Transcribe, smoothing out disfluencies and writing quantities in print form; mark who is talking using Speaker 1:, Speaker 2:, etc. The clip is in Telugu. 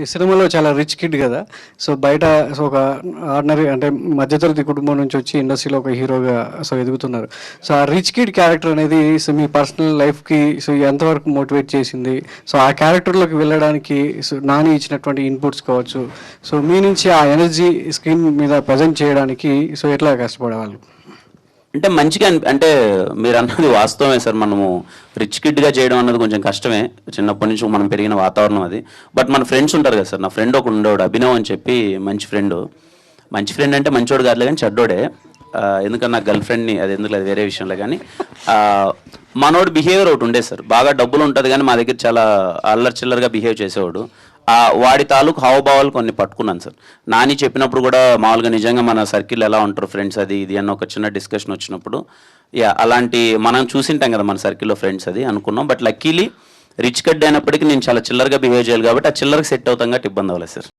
Speaker 1: ఈ సినిమాలో చాలా రిచ్ కిడ్ కదా. సో బయట ఒక ఆర్డినరీ అంటే మధ్యతరగతి కుటుంబం నుంచి వచ్చి ఇండస్ట్రీలో ఒక హీరోగా ఎదుగుతున్నారు. సో ఆ రిచ్ కిడ్ క్యారెక్టర్ అనేది మీ పర్సనల్ లైఫ్కి ఎంతవరకు మోటివేట్ చేసింది? సో ఆ క్యారెక్టర్లోకి వెళ్ళడానికి నాని ఇచ్చినటువంటి ఇన్పుట్స్ కావచ్చు, మీ నుంచి ఆ ఎనర్జీ స్క్రీన్ మీద ప్రజెంట్ చేయడానికి ఎట్లా కష్టపడేవాళ్ళు?
Speaker 2: అంటే మంచిగా అంటే మీరు అన్నది వాస్తవమే సార్. మనము రిచ్ కిడ్గా చేయడం అన్నది కొంచెం కష్టమే, చిన్నప్పటి నుంచి మనం పెరిగిన వాతావరణం అది. బట్ మన ఫ్రెండ్స్ ఉంటారు కదా సార్. నా ఫ్రెండ్ ఒకడు ఉండేవాడు, అభినవ్ అని చెప్పి. మంచి ఫ్రెండ్ అంటే మంచోడు కాదులే కానీ చెడ్డోడే. ఎందుకన్నా నాకు గర్ల్ ఫ్రెండ్ని, అది ఎందుకు లేదు వేరే విషయంలో. కానీ మనోడు బిహేవియర్ ఒకటి ఉండేది సార్. బాగా డబ్బులు ఉంటుంది కానీ మా దగ్గర చాలా అల్లరి చిల్లరగా బిహేవ్ చేసేవాడు. వాడి తాలూకు హావభావాలు కొన్ని పట్టుకున్నాను సార్. నాని చెప్పినప్పుడు కూడా మామూలుగా నిజంగా మన సర్కిల్ ఎలా ఉంటారు ఫ్రెండ్స్ అది ఇది అన్న ఒక చిన్న డిస్కషన్ వచ్చినప్పుడు అలాంటి మనం చూసింటాం కదా మన సర్కిల్లో ఫ్రెండ్స్ అది అనుకున్నాం. బట్ లక్కీలీ రిచ్ కడ్ అయినప్పటికీ నేను చాలా చిల్లరగా బిహేవ్ చేయాలి కాబట్టి ఆ చిల్లరకి సెట్ అవుతాం కాబట్టి ఇబ్బంది అవ్వలేదు సార్.